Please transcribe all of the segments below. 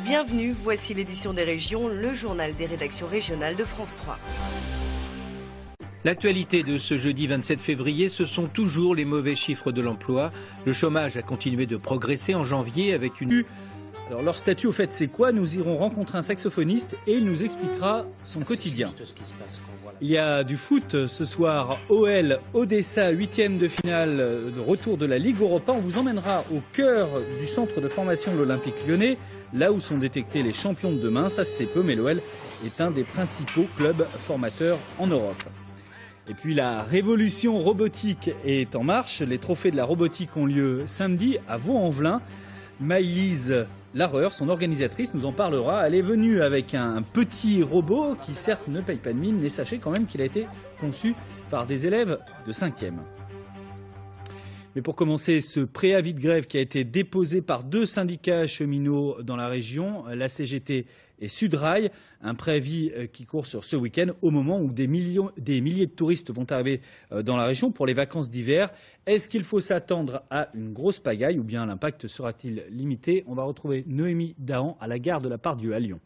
Bienvenue, voici l'édition des régions, le journal des rédactions régionales de France 3. L'actualité de ce jeudi 27 février, ce sont toujours les mauvais chiffres de l'emploi. Le chômage a continué de progresser en janvier avec une... Alors leur statut au fait c'est quoi? Nous irons rencontrer un saxophoniste et il nous expliquera son quotidien. Il y a du foot ce soir, OL Odessa, 8e de finale de retour de la Ligue Europa. On vous emmènera au cœur du centre de formation de l'Olympique Lyonnais, là où sont détectés les champions de demain. Ça c'est peu, mais l'OL est un des principaux clubs formateurs en Europe. Et puis la révolution robotique est en marche. Les trophées de la robotique ont lieu samedi à Vaux-en-Velin. Maïlise Larreur, son organisatrice, nous en parlera. Elle est venue avec un petit robot qui certes ne paye pas de mine, mais sachez quand même qu'il a été conçu par des élèves de 5e. Mais pour commencer, ce préavis de grève qui a été déposé par 2 syndicats cheminots dans la région, la CGT et Sudrail, un préavis qui court sur ce week-end au moment où des milliers de touristes vont arriver dans la région pour les vacances d'hiver. Est-ce qu'il faut s'attendre à une grosse pagaille ou bien l'impact sera-t-il limité? On va retrouver Noémie Dahan à la gare de la Part-Dieu à Lyon.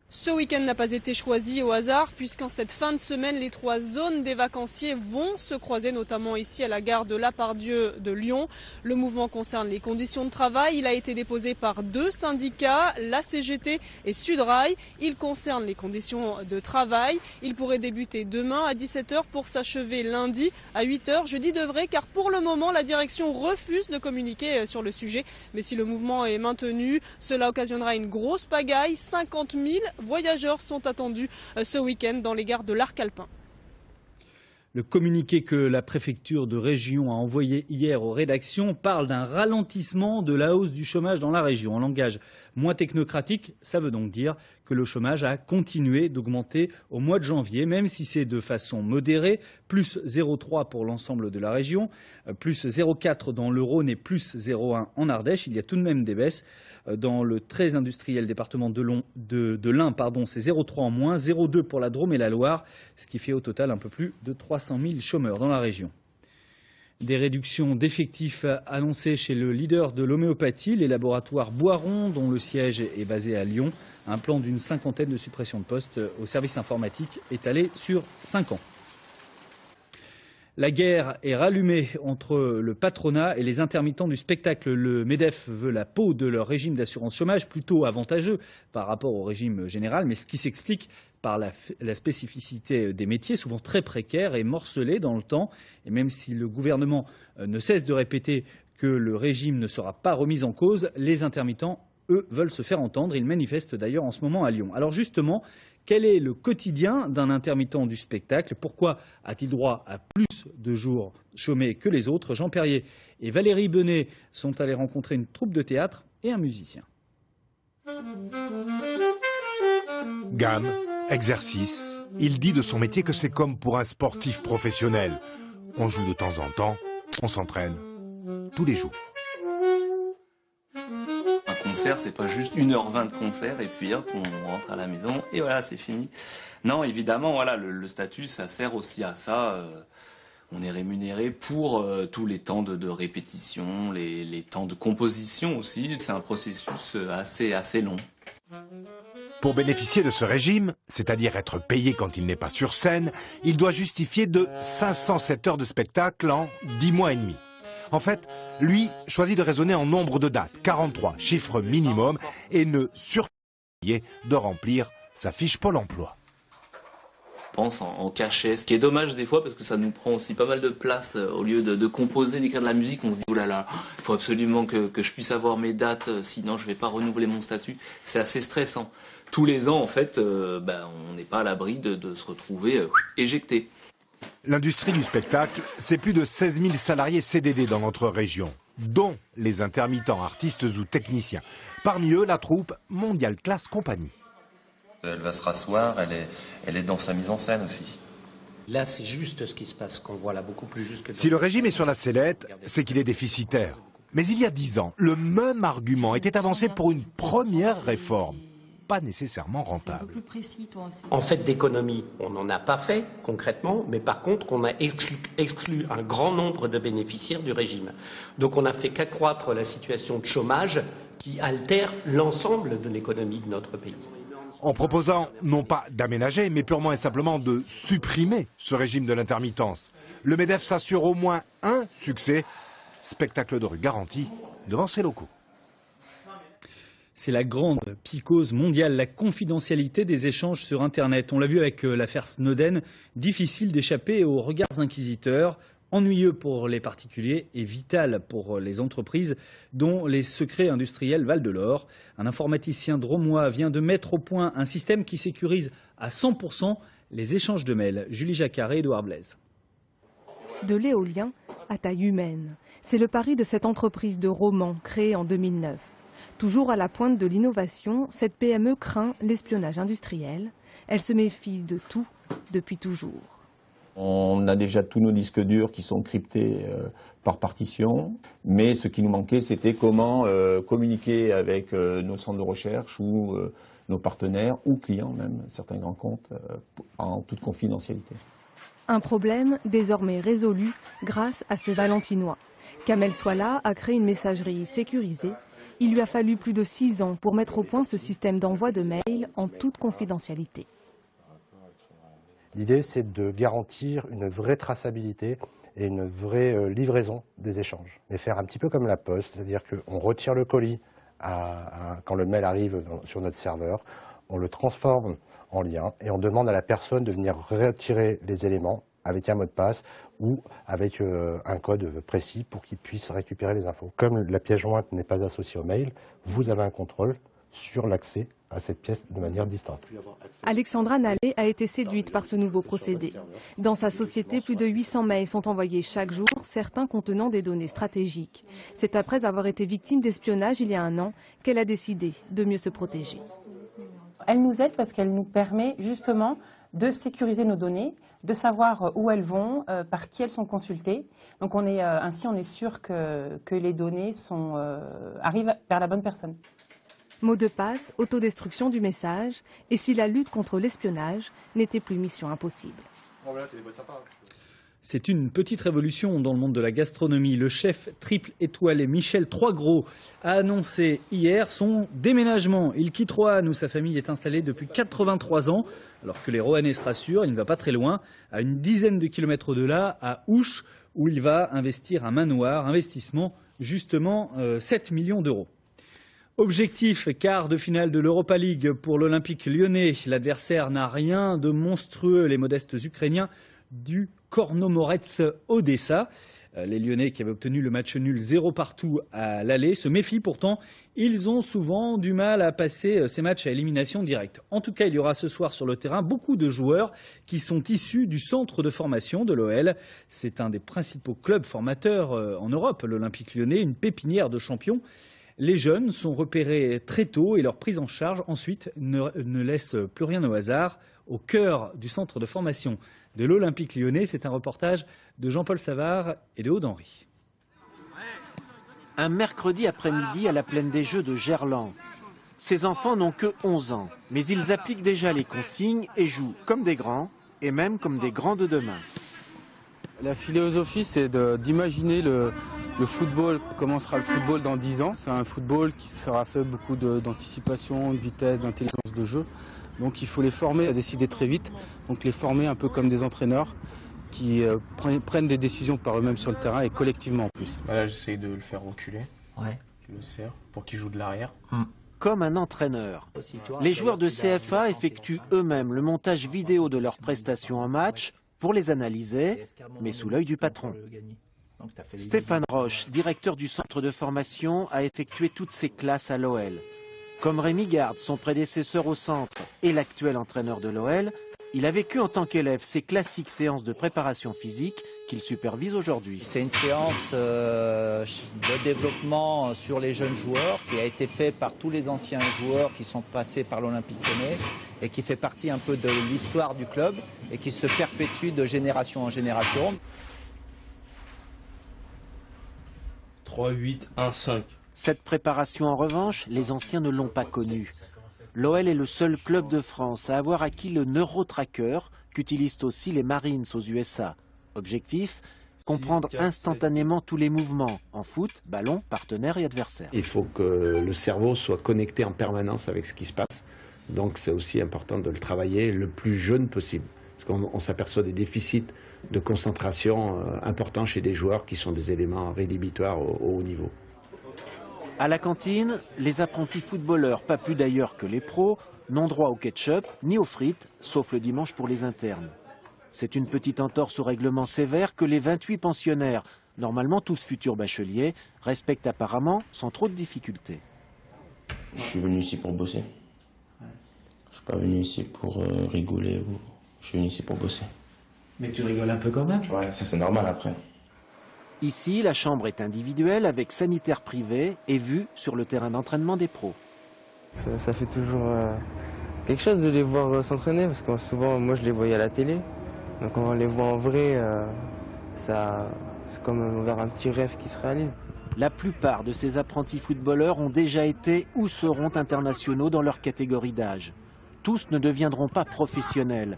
Ce week-end n'a pas été choisi au hasard puisqu'en cette fin de semaine, les 3 zones des vacanciers vont se croiser, notamment ici à la gare de la Part-Dieu de Lyon. Le mouvement concerne les conditions de travail. Il a été déposé par 2 syndicats, la CGT et Sudrail. Il concerne les conditions de travail. Il pourrait débuter demain à 17 h pour s'achever lundi à 8 h. Jeudi devrait, car pour le moment, la direction refuse de communiquer sur le sujet. Mais si le mouvement est maintenu, cela occasionnera une grosse pagaille. 50 000 voyageurs sont attendus ce week-end dans les gares de l'Arc alpin. Le communiqué que la préfecture de région a envoyé hier aux rédactions parle d'un ralentissement de la hausse du chômage dans la région. En langage moins technocratique, ça veut donc dire que le chômage a continué d'augmenter au mois de janvier, même si c'est de façon modérée, plus 0,3 pour l'ensemble de la région, plus 0,4 dans le Rhône et plus 0,1 en Ardèche. Il y a tout de même des baisses. Dans le très industriel département de l'Ain, c'est 0,3 en moins, 0,2 pour la Drôme et la Loire, ce qui fait au total un peu plus de 300 000 chômeurs dans la région. Des réductions d'effectifs annoncées chez le leader de l'homéopathie, les laboratoires Boiron, dont le siège est basé à Lyon. Un plan d'une 50aine de suppressions de postes au service informatique étalé sur 5 ans. La guerre est rallumée entre le patronat et les intermittents du spectacle. Le MEDEF veut la peau de leur régime d'assurance chômage, plutôt avantageux par rapport au régime général, mais ce qui s'explique par la spécificité des métiers, souvent très précaires et morcelés dans le temps. Et même si le gouvernement ne cesse de répéter que le régime ne sera pas remis en cause, les intermittents, eux, veulent se faire entendre. Ils manifestent d'ailleurs en ce moment à Lyon. Alors justement, quel est le quotidien d'un intermittent du spectacle? Pourquoi a-t-il droit à plus de jours chômés que les autres? Jean Perrier et Valérie Benet sont allés rencontrer une troupe de théâtre et un musicien. Gamme, exercice, il dit de son métier que c'est comme pour un sportif professionnel. On joue de temps en temps, on s'entraîne tous les jours. Concert, c'est pas juste 1h20 de concert et puis hop, on rentre à la maison et voilà, c'est fini. Non, évidemment, voilà, le statut, ça sert aussi à ça. On est rémunéré pour tous les temps de répétition, les temps de composition aussi. C'est un processus assez long. Pour bénéficier de ce régime, c'est-à-dire être payé quand il n'est pas sur scène, il doit justifier de 507 heures de spectacle en 10 mois et demi. En fait, lui choisit de raisonner en nombre de dates, 43, chiffre minimum, et ne surveiller de remplir sa fiche Pôle emploi. Je pense en cachet, ce qui est dommage des fois parce que ça nous prend aussi pas mal de place au lieu de composer, d'écrire de la musique. On se dit, oh là là, il faut absolument que je puisse avoir mes dates, sinon je ne vais pas renouveler mon statut. C'est assez stressant. Tous les ans, en fait, on n'est pas à l'abri de se retrouver éjecté. L'industrie du spectacle, c'est plus de 16 000 salariés CDD dans notre région, dont les intermittents, artistes ou techniciens. Parmi eux, la troupe Mondial Class Company. Elle va se rasseoir, elle est dans sa mise en scène aussi. Là, c'est juste ce qui se passe, qu'on voit là, beaucoup plus juste que... Si le régime est sur la sellette, c'est qu'il est déficitaire. Mais il y a 10 ans, le même argument était avancé pour une première réforme. pas nécessairement rentable. En fait d'économie, on n'en a pas fait concrètement, mais par contre, on a exclu un grand nombre de bénéficiaires du régime. Donc on n'a fait qu'accroître la situation de chômage qui altère l'ensemble de l'économie de notre pays. En proposant non pas d'aménager, mais purement et simplement de supprimer ce régime de l'intermittence, le MEDEF s'assure au moins un succès, spectacle de rue garanti devant ses locaux. C'est la grande psychose mondiale, la confidentialité des échanges sur Internet. On l'a vu avec l'affaire Snowden, difficile d'échapper aux regards inquisiteurs, ennuyeux pour les particuliers et vital pour les entreprises dont les secrets industriels valent de l'or. Un informaticien drômois vient de mettre au point un système qui sécurise à 100% les échanges de mails. Julie Jacquard et Édouard Blaise. De l'éolien à taille humaine. C'est le pari de cette entreprise de Romans créée en 2009. Toujours à la pointe de l'innovation, cette PME craint l'espionnage industriel. Elle se méfie de tout depuis toujours. On a déjà tous nos disques durs qui sont cryptés par partition, mais ce qui nous manquait, c'était comment communiquer avec nos centres de recherche ou nos partenaires ou clients même, certains grands comptes, en toute confidentialité. Un problème désormais résolu grâce à ce Valentinois. Kamel Swala a créé une messagerie sécurisée. Il lui a fallu plus de 6 ans pour mettre au point ce système d'envoi de mails en toute confidentialité. L'idée, c'est de garantir une vraie traçabilité et une vraie livraison des échanges. Mais faire un petit peu comme la poste, c'est-à-dire qu'on retire le colis quand le mail arrive sur notre serveur, on le transforme en lien et on demande à la personne de venir retirer les éléments avec un mot de passe ou avec un code précis pour qu'il puisse récupérer les infos. Comme la pièce jointe n'est pas associée au mail, vous avez un contrôle sur l'accès à cette pièce de manière distincte. Alexandra Nallet a été séduite par ce nouveau procédé. Dans sa société, plus de 800 mails sont envoyés chaque jour, certains contenant des données stratégiques. C'est après avoir été victime d'espionnage il y a 1 an qu'elle a décidé de mieux se protéger. Elle nous aide parce qu'elle nous permet justement de sécuriser nos données, de savoir où elles vont, par qui elles sont consultées. Donc ainsi on est sûr que les données arrivent vers la bonne personne. Mot de passe, autodestruction du message, et si la lutte contre l'espionnage n'était plus mission impossible. C'est une petite révolution dans le monde de la gastronomie. Le chef triple étoilé Michel Troisgros a annoncé hier son déménagement. Il quitte Roanne où sa famille est installée depuis 83 ans. Alors que les Roannais se rassurent, il ne va pas très loin, à une dizaine de kilomètres de là, à Ouche, où il va investir un manoir, investissement justement 7 millions d'euros. Objectif, quart de finale de l'Europa League pour l'Olympique lyonnais. L'adversaire n'a rien de monstrueux, les modestes Ukrainiens du Kornomorets Odessa. Les Lyonnais qui avaient obtenu le match nul 0-0 à l'aller se méfient pourtant. Ils ont souvent du mal à passer ces matchs à élimination directe. En tout cas, il y aura ce soir sur le terrain beaucoup de joueurs qui sont issus du centre de formation de l'OL. C'est un des principaux clubs formateurs en Europe, l'Olympique lyonnais, une pépinière de champions. Les jeunes sont repérés très tôt et leur prise en charge ensuite ne laisse plus rien au hasard. Au cœur du centre de formation de l'Olympique lyonnais, c'est un reportage de Jean-Paul Savard et de Aude Henry. Un mercredi après-midi à la plaine des Jeux de Gerland. Ces enfants n'ont que 11 ans, mais ils appliquent déjà les consignes et jouent comme des grands et même comme des grands de demain. La philosophie, c'est d'imaginer le football, comment sera le football dans 10 ans. C'est un football qui sera fait beaucoup d'anticipation, de vitesse, d'intelligence de jeu. Donc il faut les former à décider très vite, donc les former un peu comme des entraîneurs qui prennent des décisions par eux-mêmes sur le terrain et collectivement en plus. Là, j'essaye de le faire reculer, je le serre pour qu'il joue de l'arrière. Comme un entraîneur. Les joueurs de CFA effectuent eux-mêmes le montage vidéo de leurs prestations en match pour les analyser, mais sous l'œil du patron. Stéphane Roche, directeur du centre de formation, a effectué toutes ses classes à l'OL. Comme Rémi Garde, son prédécesseur au centre et l'actuel entraîneur de l'OL, il a vécu en tant qu'élève ces classiques séances de préparation physique qu'il supervise aujourd'hui. C'est une séance de développement sur les jeunes joueurs qui a été faite par tous les anciens joueurs qui sont passés par l'Olympique lyonnais et qui fait partie un peu de l'histoire du club et qui se perpétue de génération en génération. 3-8-1-5. Cette préparation, en revanche, les anciens ne l'ont pas connue. l'OL est le seul club de France à avoir acquis le Neurotracker, qu'utilisent aussi les Marines aux USA. Objectif, comprendre instantanément tous les mouvements, en foot, ballon, partenaire et adversaire. Il faut que le cerveau soit connecté en permanence avec ce qui se passe. Donc c'est aussi important de le travailler le plus jeune possible. Parce qu'on s'aperçoit des déficits de concentration importants chez des joueurs qui sont des éléments rédhibitoires au haut niveau. À la cantine, les apprentis footballeurs, pas plus d'ailleurs que les pros, n'ont droit au ketchup ni aux frites, sauf le dimanche pour les internes. C'est une petite entorse au règlement sévère que les 28 pensionnaires, normalement tous futurs bacheliers, respectent apparemment sans trop de difficultés. Je suis venu ici pour bosser. Je ne suis pas venu ici pour rigoler. Je suis venu ici pour bosser. Mais tu rigoles un peu quand même. Ouais, ça c'est normal après. Ici, la chambre est individuelle avec sanitaire privé et vue sur le terrain d'entraînement des pros. Ça fait toujours quelque chose de les voir s'entraîner parce que souvent, moi je les voyais à la télé. Donc quand on les voit en vrai, c'est comme vers un petit rêve qui se réalise. La plupart de ces apprentis footballeurs ont déjà été ou seront internationaux dans leur catégorie d'âge. Tous ne deviendront pas professionnels.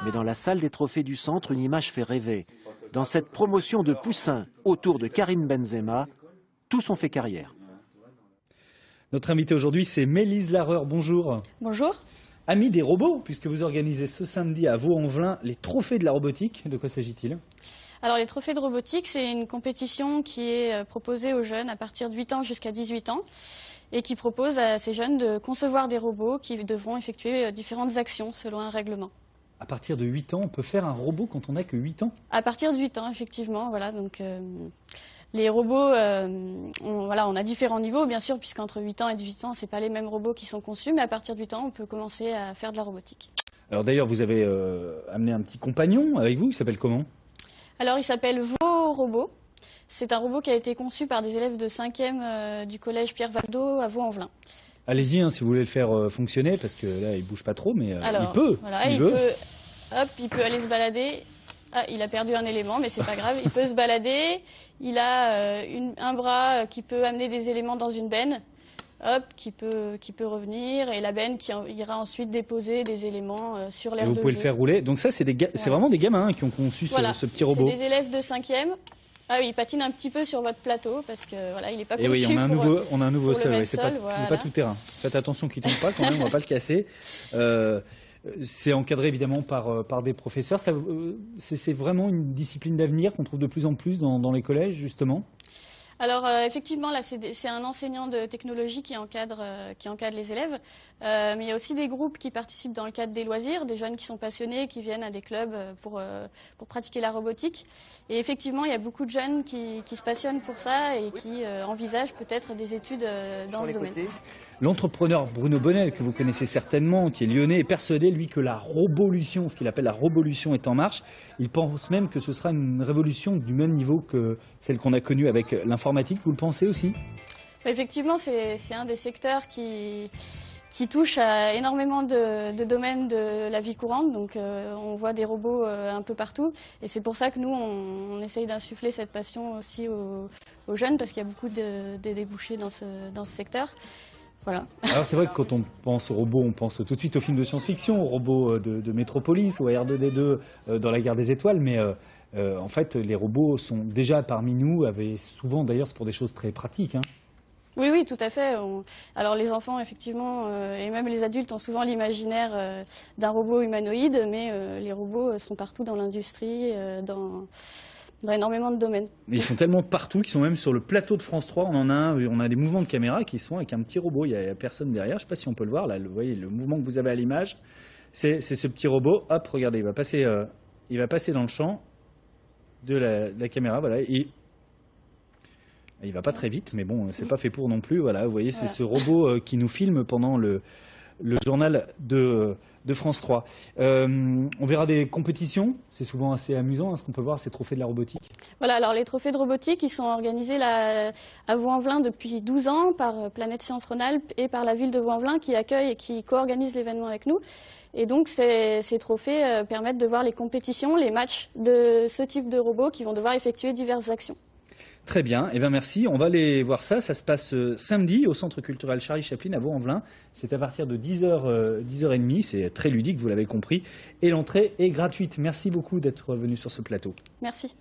Mais dans la salle des trophées du centre, une image fait rêver. Dans cette promotion de poussins autour de Karim Benzema, tous ont fait carrière. Notre invité aujourd'hui, c'est Mélise Larreur. Bonjour. Bonjour. Amis des robots, puisque vous organisez ce samedi à Vaux-en-Velin les trophées de la robotique. De quoi s'agit-il ? Alors les trophées de robotique, c'est une compétition qui est proposée aux jeunes à partir de 8 ans jusqu'à 18 ans et qui propose à ces jeunes de concevoir des robots qui devront effectuer différentes actions selon un règlement. À partir de 8 ans, on peut faire un robot quand on n'a que 8 ans ? À partir de 8 ans, effectivement. Voilà, donc, les robots, on a différents niveaux, bien sûr, puisqu'entre 8 ans et 18 ans, ce n'est pas les mêmes robots qui sont conçus, mais à partir de 8 ans, on peut commencer à faire de la robotique. Alors d'ailleurs, vous avez amené un petit compagnon avec vous, il s'appelle comment ? Alors, il s'appelle Vaux-Robot. C'est un robot qui a été conçu par des élèves de 5e du collège Pierre Valdo à Vaux-en-Velin. Allez-y, hein, si vous voulez le faire fonctionner, parce que là, il ne bouge pas trop, mais alors, il peut, voilà, s'il veut. Il peut aller se balader. Ah, il a perdu un élément, mais c'est pas grave. Il peut se balader. Il a un bras qui peut amener des éléments dans une benne, qui peut revenir, et la benne qui ira ensuite déposer des éléments sur l'aire de jeu. Vous pouvez le faire rouler. Donc ça, c'est vraiment des gamins qui ont conçu ce petit robot. C'est des élèves de 5e. Ah oui, il patine un petit peu sur votre plateau parce que voilà, il n'est pas conçu oui, on a un nouveau sol. Ouais, ce n'est pas tout terrain. Faites attention qu'il ne tombe pas quand même, on ne va pas le casser. C'est encadré évidemment par des professeurs. C'est vraiment une discipline d'avenir qu'on trouve de plus en plus dans les collèges, justement. Alors effectivement, là c'est un enseignant de technologie qui encadre les élèves, mais il y a aussi des groupes qui participent dans le cadre des loisirs, des jeunes qui sont passionnés, qui viennent à des clubs pour pratiquer la robotique. Et effectivement, il y a beaucoup de jeunes qui se passionnent pour ça et qui envisagent peut-être des études dans ce domaine. L'entrepreneur Bruno Bonnel, que vous connaissez certainement, qui est lyonnais, est persuadé, lui, que la robolution, ce qu'il appelle la robolution, est en marche. Il pense même que ce sera une révolution du même niveau que celle qu'on a connue avec l'informatique. Vous le pensez aussi ? Effectivement, c'est un des secteurs qui touche à énormément de domaines de la vie courante. Donc on voit des robots un peu partout. Et c'est pour ça que nous, on essaye d'insuffler cette passion aussi aux jeunes, parce qu'il y a beaucoup de débouchés dans ce secteur. Voilà. Alors c'est vrai que quand on pense aux robots, on pense tout de suite aux films de science-fiction, aux robots de Metropolis ou à R2D2 dans la guerre des étoiles, mais en fait les robots sont déjà parmi nous, souvent d'ailleurs c'est pour des choses très pratiques. Hein. Oui, tout à fait. Alors les enfants, effectivement, et même les adultes ont souvent l'imaginaire d'un robot humanoïde, mais les robots sont partout dans l'industrie, dans énormément de domaines. Mais ils sont tellement partout qu'ils sont même sur le plateau de France 3. On a des mouvements de caméra qui sont avec un petit robot. Il n'y a personne derrière. Je ne sais pas si on peut le voir. Là, vous voyez le mouvement que vous avez à l'image. C'est ce petit robot. Hop, regardez, il va passer dans le champ de la caméra. Voilà. Et il va pas très vite, mais bon, c'est pas fait pour non plus. Voilà, vous voyez, c'est ce robot qui nous filme pendant le journal de France 3. On verra des compétitions, c'est souvent assez amusant, ce qu'on peut voir, ces trophées de la robotique. Voilà, alors les trophées de robotique, ils sont organisés là, à Vaux-en-Velin depuis 12 ans par Planète Science Rhône-Alpes et par la ville de Vaux-en-Velin qui accueille et qui co-organise l'événement avec nous. Et donc ces trophées permettent de voir les compétitions, les matchs de ce type de robots qui vont devoir effectuer diverses actions. Très bien, eh bien merci. On va aller voir ça. Ça se passe samedi au Centre culturel Charlie Chaplin à Vaux-en-Velin. C'est à partir de 10h30. C'est très ludique, vous l'avez compris. Et l'entrée est gratuite. Merci beaucoup d'être venu sur ce plateau. Merci.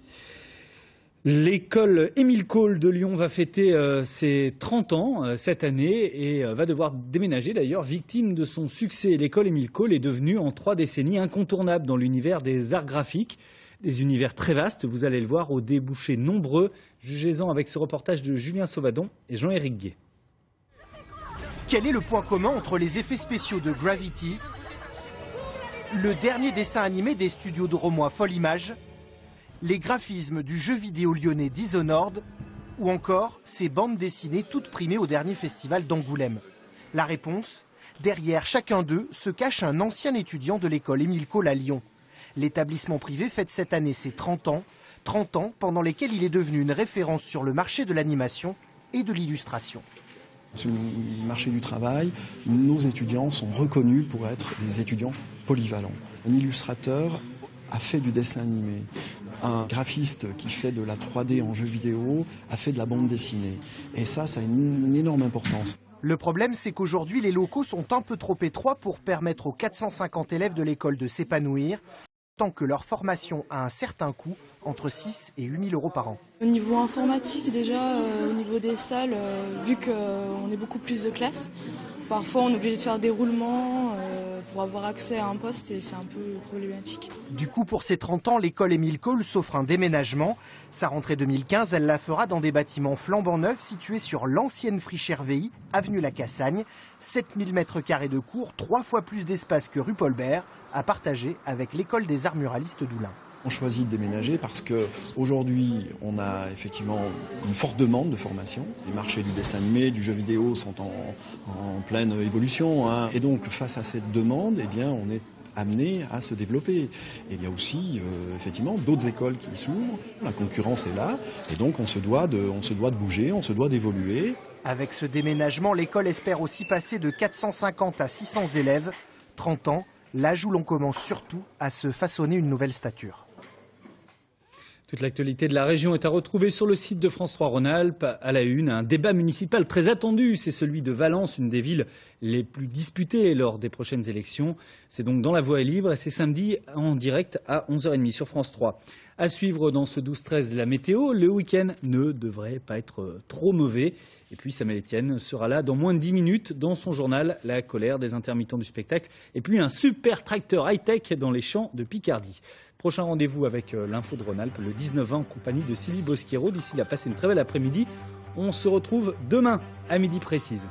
L'école Émile Cole de Lyon va fêter ses 30 ans cette année et va devoir déménager d'ailleurs, victime de son succès. L'école Émile Cole est devenue en 3 décennies incontournable dans l'univers des arts graphiques. Des univers très vastes, vous allez le voir, aux débouchés nombreux. Jugez-en avec ce reportage de Julien Sauvadon et Jean-Éric Gué. Quel est le point commun entre les effets spéciaux de Gravity, le dernier dessin animé des studios de Romois Folle Image, les graphismes du jeu vidéo lyonnais Dishonored, ou encore ces bandes dessinées toutes primées au dernier festival d'Angoulême? La réponse, derrière chacun d'eux se cache un ancien étudiant de l'école Émile Cole à Lyon. L'établissement privé fête cette année ses 30 ans pendant lesquels il est devenu une référence sur le marché de l'animation et de l'illustration. Sur le marché du travail, nos étudiants sont reconnus pour être des étudiants polyvalents. Un illustrateur a fait du dessin animé. Un graphiste qui fait de la 3D en jeu vidéo a fait de la bande dessinée. Et ça a une énorme importance. Le problème, c'est qu'aujourd'hui, les locaux sont un peu trop étroits pour permettre aux 450 élèves de l'école de s'épanouir, tant que leur formation a un certain coût, entre 6 et 8 000 € par an. Au niveau informatique, déjà, au niveau des salles, vu qu'on est beaucoup plus de classes, parfois on est obligé de faire des roulements pour avoir accès à un poste et c'est un peu problématique. Du coup, pour ses 30 ans, l'école Émile Cole s'offre un déménagement. Sa rentrée 2015, elle la fera dans des bâtiments flambant neufs situés sur l'ancienne friche RVI, avenue La Cassagne. 7000 m² de cours, 3 fois plus d'espace que rue Paul-Bert, à partager avec l'école des arts muralistes d'Oulin. On choisit de déménager parce qu'aujourd'hui, on a effectivement une forte demande de formation. Les marchés du dessin animé, du jeu vidéo sont en pleine évolution. Et donc, face à cette demande, eh bien, on est amené à se développer. Et il y a aussi effectivement d'autres écoles qui s'ouvrent. La concurrence est là. Et donc, on se doit de bouger, on se doit d'évoluer. Avec ce déménagement, l'école espère aussi passer de 450 à 600 élèves. 30 ans, l'âge où l'on commence surtout à se façonner une nouvelle stature. Toute l'actualité de la région est à retrouver sur le site de France 3 Rhône-Alpes. À la une, un débat municipal très attendu, c'est celui de Valence, une des villes les plus disputées lors des prochaines élections. C'est donc dans la voie est libre et c'est samedi en direct à 11h30 sur France 3. À suivre dans ce 12-13 la météo, le week-end ne devrait pas être trop mauvais. Et puis Samuel Etienne sera là dans moins de 10 minutes dans son journal La colère des intermittents du spectacle. Et puis un super tracteur high-tech dans les champs de Picardie. Prochain rendez-vous avec l'info de Rhône-Alpes le 19 en compagnie de Sylvie Bosquiero. D'ici là, passez une très belle après-midi. On se retrouve demain à midi précise.